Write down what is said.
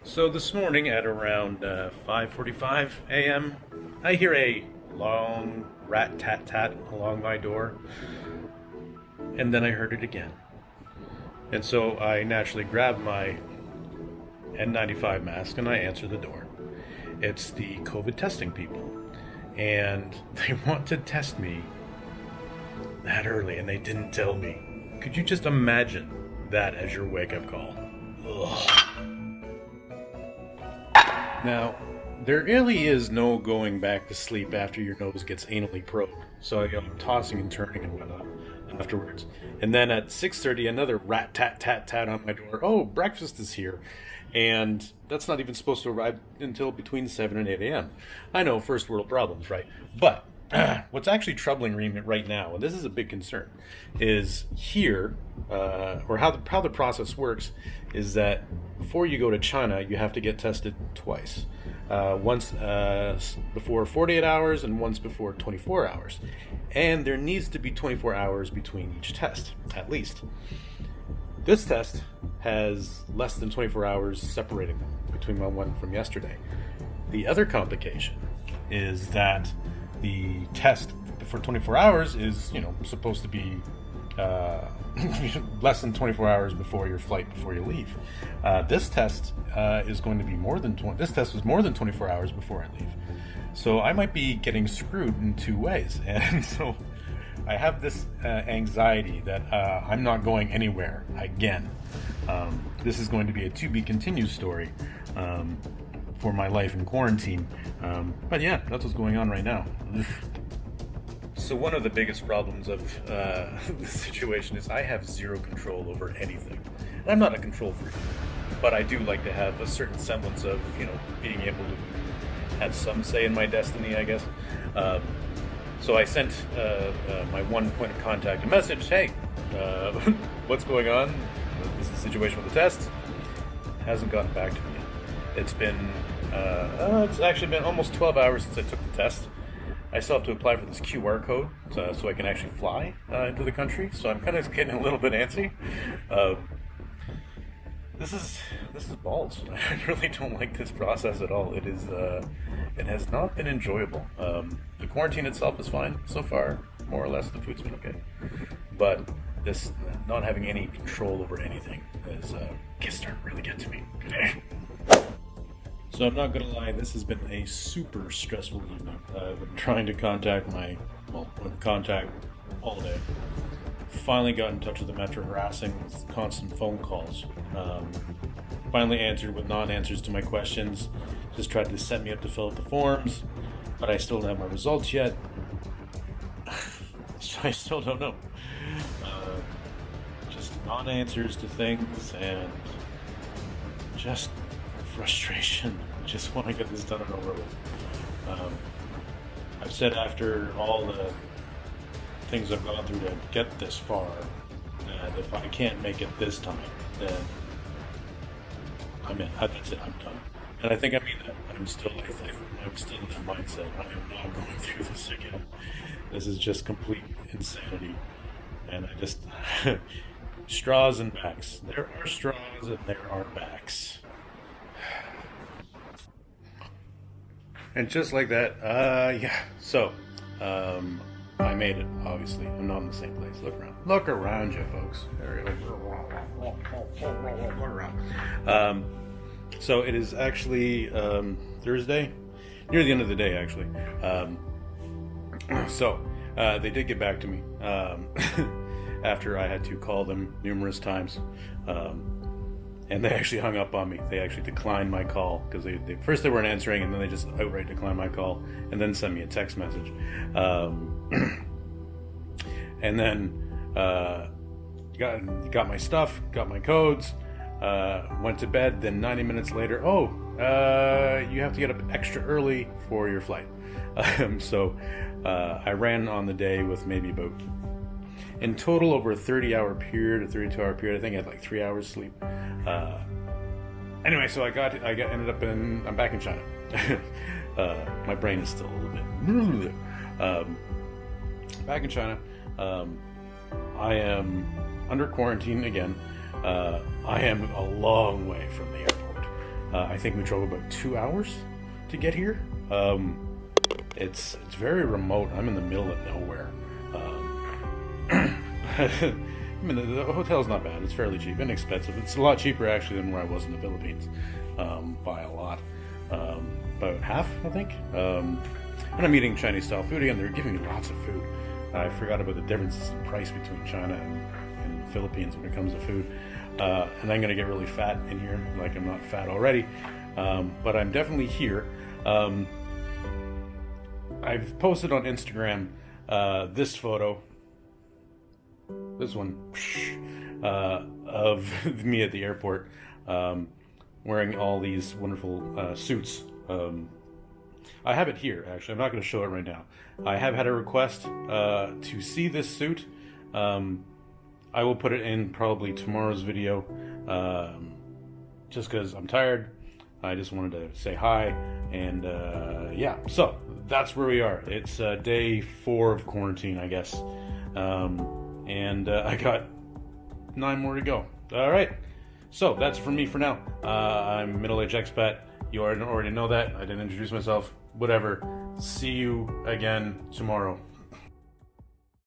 So this morning at around 5:45 a.m., I hear a long rat-tat-tat along my door, and then I heard it again. And so I naturally grab my N95 mask and I answer the door. It's the COVID testing people, and they want to test me that early, and they didn't tell me. Could you just imagine that as your wake-up call? Ugh. Now, there really is no going back to sleep after your nose gets anally probed. So I'm tossing and turning and whatnot afterwards. And then at 6:30, another rat-tat-tat-tat on my door. Oh, breakfast is here. And that's not even supposed to arrive until between 7 and 8 a.m. I know, first world problems, right? But what's actually troubling me right now, and this is a big concern, is here, or how the process works, is that before you go to China, you have to get tested twice. Once before 48 hours and once before 24 hours. And there needs to be 24 hours between each test, at least. This test has less than 24 hours separating them between one from yesterday. The other complication is that the test for 24 hours is, supposed to be less than 24 hours before your flight, before you leave. This test is going to be more than this test was more than 24 hours before I leave. So I might be getting screwed in two ways. And so I have this anxiety that I'm not going anywhere again. This is going to be a to be continued story for my life in quarantine. But yeah, that's what's going on right now. So one of the biggest problems of this situation is I have zero control over anything. And I'm not a control freak, but I do like to have a certain semblance of, being able to have some say in my destiny, I guess. So I sent my one point of contact a message, hey, what's going on? This is the situation with the test. Hasn't gotten back to me yet. It's actually been almost 12 hours since I took the test. I still have to apply for this QR code so I can actually fly into the country. So I'm kind of getting a little bit antsy. This is balls. I really don't like this process at all. It has not been enjoyable. The quarantine itself is fine so far, more or less. The food's been okay, but this not having any control over anything is starting to really get to me. So I'm not gonna lie, this has been a super stressful evening. I've been trying to contact with contact all day. Finally got in touch with the Metro harassing with constant phone calls. Finally answered with non-answers to my questions. Just tried to set me up to fill out the forms, but I still don't have my results yet. So I still don't know. Just non-answers to things and just frustration. Just want to get this done and over with. I've said after all the things I've gone through to get this far, that if I can't make it this time, then I'm in. That's it. I'm done. And I think I mean that. I'm still in that mindset. I am not going through this again. This is just complete insanity. And I just straws and backs. There are straws and there are backs. And just like that, yeah. So, I made it, obviously. I'm not in the same place. Look around. Look around you, folks. Look around. So it is actually Thursday, near the end of the day, actually. So they did get back to me after I had to call them numerous times. And they actually hung up on me. They actually declined my call because they first they weren't answering, and then they just outright declined my call, and then sent me a text message. And then got my stuff, got my codes, went to bed. Then 90 minutes later, you have to get up extra early for your flight. So I ran on the day with maybe about, in total, over a 30-hour period, a 32-hour period. I think I had like 3 hours sleep. Anyway, so I'm back in China. My brain is still a little bit. Back in China. I am under quarantine again. I am a long way from the airport. I think we drove about 2 hours to get here. It's very remote. I'm in the middle of nowhere. I mean, the hotel's not bad. It's fairly cheap, inexpensive. It's a lot cheaper actually than where I was in the Philippines, by a lot. About half, I think. And I'm eating Chinese style food again. They're giving me lots of food. I forgot about the differences in price between China and the Philippines when it comes to food. And I'm gonna get really fat in here, like I'm not fat already. But I'm definitely here. I've posted on Instagram this photo, this one, of me at the airport, wearing all these wonderful suits. I have it here, actually. I'm not going to show it right now. I have had a request to see this suit. I will put it in probably tomorrow's video, just because I'm tired. I just wanted to say hi, and yeah, so that's where we are. It's day 4 of quarantine, I guess, and I got 9 more to go. All right, so that's from me for now. I'm Middle-aged Expat. You already know that. I didn't introduce myself. Whatever. See you again tomorrow.